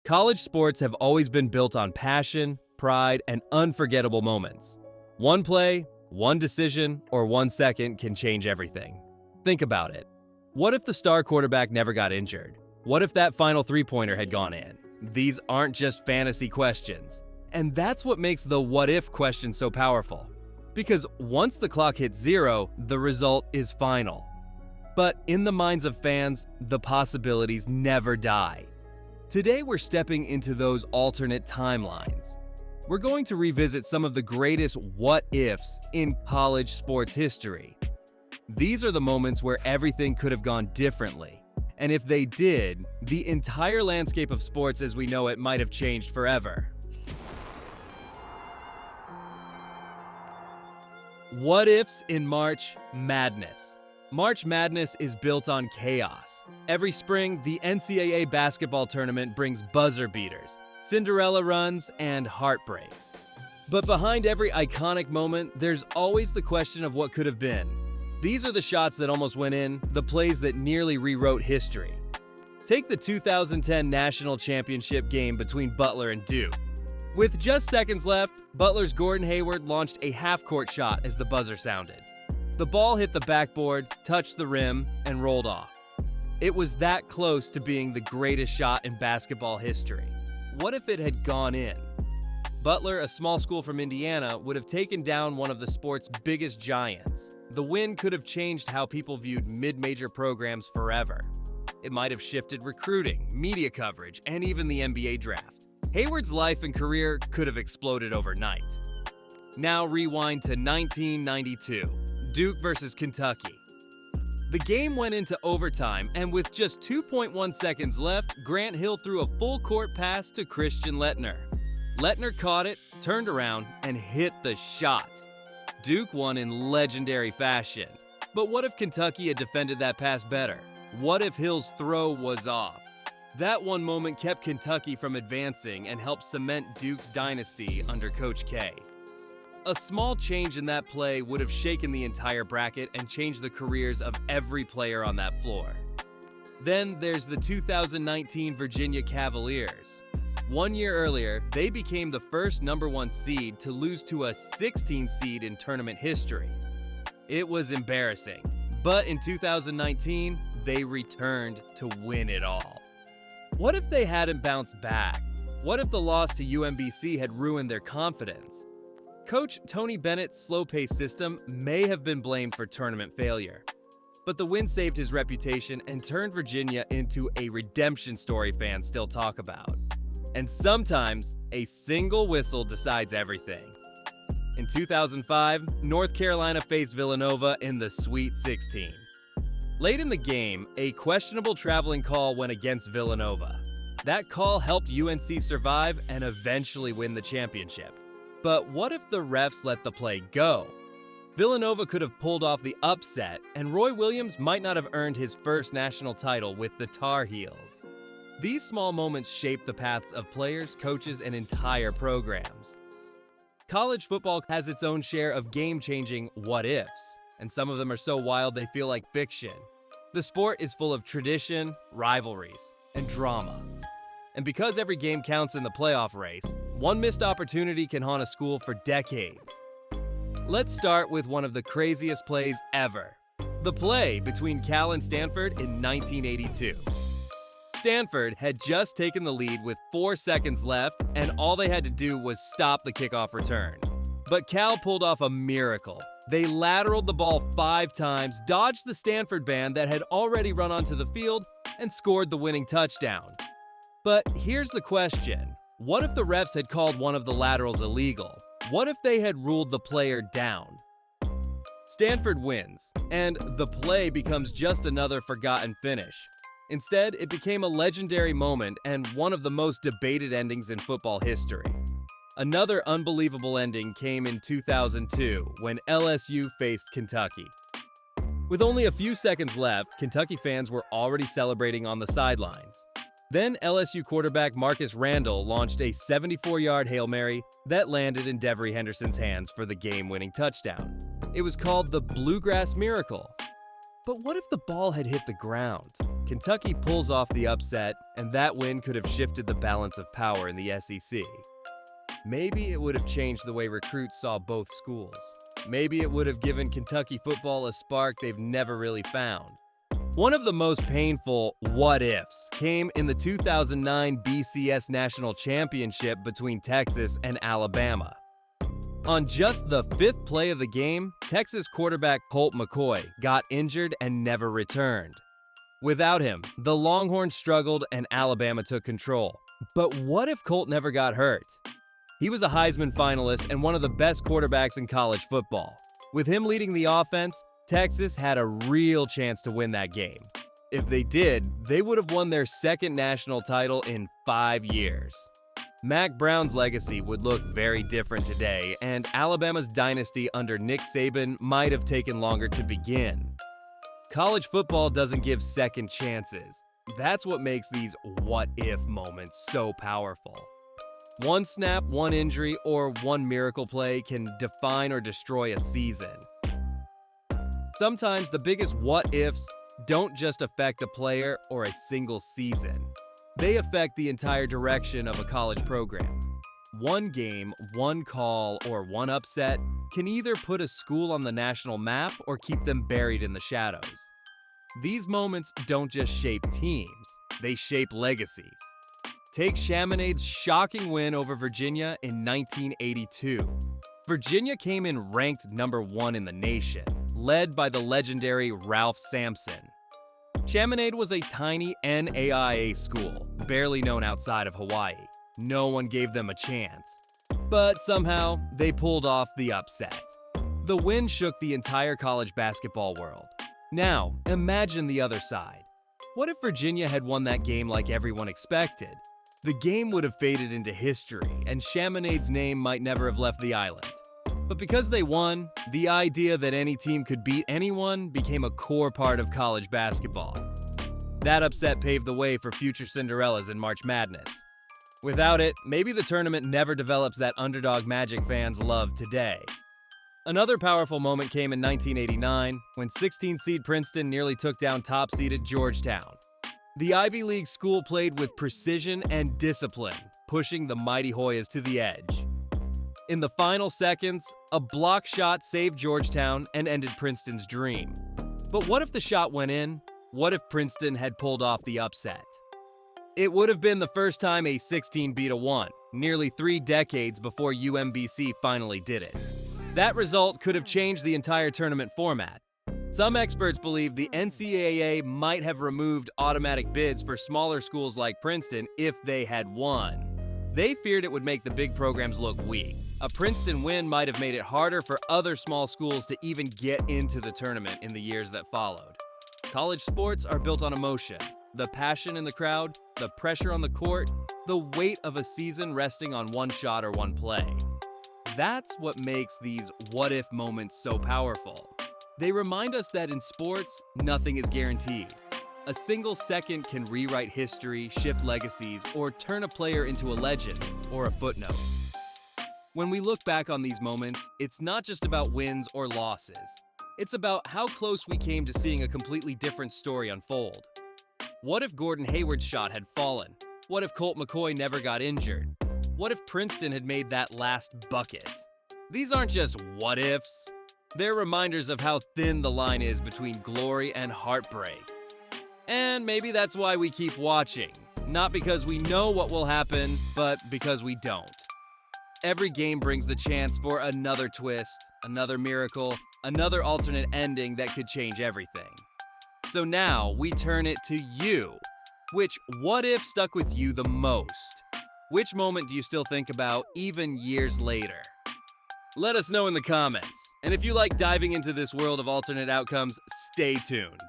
College sports have always been built on passion, pride, and unforgettable moments. One play, one decision, or 1 second can change everything. Think about it. What if the star quarterback never got injured? What if that final three-pointer had gone in? These aren't just fantasy questions. And that's what makes the what if question so powerful. Because once the clock hits zero, the result is final. But in the minds of fans, the possibilities never die. Today we're stepping into those alternate timelines. We're going to revisit some of the greatest what ifs in college sports history. These are the moments where everything could have gone differently. And if they did, the entire landscape of sports as we know it might have changed forever. What ifs in March Madness. March Madness is built on chaos. Every spring, the NCAA basketball tournament brings buzzer beaters, Cinderella runs, and heartbreaks. But behind every iconic moment, there's always the question of what could have been. These are the shots that almost went in, the plays that nearly rewrote history. Take the 2010 National Championship game between Butler and Duke. With just seconds left, Butler's Gordon Hayward launched a half-court shot as the buzzer sounded. The ball hit the backboard, touched the rim, and rolled off. It was that close to being the greatest shot in basketball history. What if it had gone in? Butler, a small school from Indiana, would have taken down one of the sport's biggest giants. The win could have changed how people viewed mid-major programs forever. It might have shifted recruiting, media coverage, and even the NBA draft. Hayward's life and career could have exploded overnight. Now rewind to 1992, Duke versus Kentucky. The game went into overtime, and with just 2.1 seconds left, Grant Hill threw a full-court pass to Christian Laettner. Laettner caught it, turned around, and hit the shot. Duke won in legendary fashion. But what if Kentucky had defended that pass better? What if Hill's throw was off? That one moment kept Kentucky from advancing and helped cement Duke's dynasty under Coach K. A small change in that play would have shaken the entire bracket and changed the careers of every player on that floor. Then there's the 2019 Virginia Cavaliers. 1 year earlier, they became the first #1 seed to lose to a 16 seed in tournament history. It was embarrassing, but in 2019, they returned to win it all. What if they hadn't bounced back? What if the loss to UMBC had ruined their confidence? Coach Tony Bennett's slow-paced system may have been blamed for tournament failure, but the win saved his reputation and turned Virginia into a redemption story fans still talk about. And sometimes, a single whistle decides everything. In 2005, North Carolina faced Villanova in the Sweet 16. Late in the game, a questionable traveling call went against Villanova. That call helped UNC survive and eventually win the championship. But what if the refs let the play go? Villanova could have pulled off the upset, and Roy Williams might not have earned his first national title with the Tar Heels. These small moments shape the paths of players, coaches, and entire programs. College football has its own share of game-changing what-ifs, and some of them are so wild they feel like fiction. The sport is full of tradition, rivalries, and drama. And because every game counts in the playoff race, one missed opportunity can haunt a school for decades. Let's start with one of the craziest plays ever. The play between Cal and Stanford in 1982. Stanford had just taken the lead with 4 seconds left, and all they had to do was stop the kickoff return. But Cal pulled off a miracle. They lateraled the ball 5 times, dodged the Stanford band that had already run onto the field, and scored the winning touchdown. But here's the question. What if the refs had called one of the laterals illegal? What if they had ruled the player down? Stanford wins, and the play becomes just another forgotten finish. Instead, it became a legendary moment and one of the most debated endings in football history. Another unbelievable ending came in 2002 when LSU faced Kentucky. With only a few seconds left, Kentucky fans were already celebrating on the sidelines. Then LSU quarterback Marcus Randall launched a 74-yard Hail Mary that landed in Devery Henderson's hands for the game-winning touchdown. It was called the Bluegrass Miracle. But what if the ball had hit the ground? Kentucky pulls off the upset, and that win could have shifted the balance of power in the SEC. Maybe it would have changed the way recruits saw both schools. Maybe it would have given Kentucky football a spark they've never really found. One of the most painful what-ifs came in the 2009 BCS National Championship between Texas and Alabama. On just the 5th play of the game, Texas quarterback Colt McCoy got injured and never returned. Without him, the Longhorns struggled and Alabama took control. But what if Colt never got hurt? He was a Heisman finalist and one of the best quarterbacks in college football. With him leading the offense, Texas had a real chance to win that game. If they did, they would have won their second national title in 5 years. Mack Brown's legacy would look very different today, and Alabama's dynasty under Nick Saban might have taken longer to begin. College football doesn't give second chances. That's what makes these what-if moments so powerful. One snap, one injury, or one miracle play can define or destroy a season. Sometimes the biggest what-ifs don't just affect a player or a single season. They affect the entire direction of a college program. One game, one call, or one upset can either put a school on the national map or keep them buried in the shadows. These moments don't just shape teams, they shape legacies. Take Chaminade's shocking win over Virginia in 1982. Virginia came in ranked number 1 in the nation, led by the legendary Ralph Sampson. Chaminade was a tiny NAIA school, barely known outside of Hawaii. No one gave them a chance. But somehow, they pulled off the upset. The win shook the entire college basketball world. Now, imagine the other side. What if Virginia had won that game like everyone expected? The game would have faded into history, and Chaminade's name might never have left the island. But because they won, the idea that any team could beat anyone became a core part of college basketball. That upset paved the way for future Cinderellas in March Madness. Without it, maybe the tournament never develops that underdog magic fans love today. Another powerful moment came in 1989, when 16-seed Princeton nearly took down top-seeded Georgetown. The Ivy League school played with precision and discipline, pushing the mighty Hoyas to the edge. In the final seconds, a block shot saved Georgetown and ended Princeton's dream. But what if the shot went in? What if Princeton had pulled off the upset? It would have been the first time a 16 beat a 1, nearly 3 decades before UMBC finally did it. That result could have changed the entire tournament format. Some experts believe the NCAA might have removed automatic bids for smaller schools like Princeton if they had won. They feared it would make the big programs look weak. A Princeton win might have made it harder for other small schools to even get into the tournament in the years that followed. College sports are built on emotion. The passion in the crowd, the pressure on the court, the weight of a season resting on one shot or one play. That's what makes these what-if moments so powerful. They remind us that in sports, nothing is guaranteed. A single second can rewrite history, shift legacies, or turn a player into a legend or a footnote. When we look back on these moments, it's not just about wins or losses. It's about how close we came to seeing a completely different story unfold. What if Gordon Hayward's shot had fallen? What if Colt McCoy never got injured? What if Princeton had made that last bucket? These aren't just what-ifs. They're reminders of how thin the line is between glory and heartbreak. And maybe that's why we keep watching. Not because we know what will happen, but because we don't. Every game brings the chance for another twist, another miracle, another alternate ending that could change everything. So now we turn it to you. Which what-if stuck with you the most? Which moment do you still think about even years later? Let us know in the comments. And if you like diving into this world of alternate outcomes, stay tuned.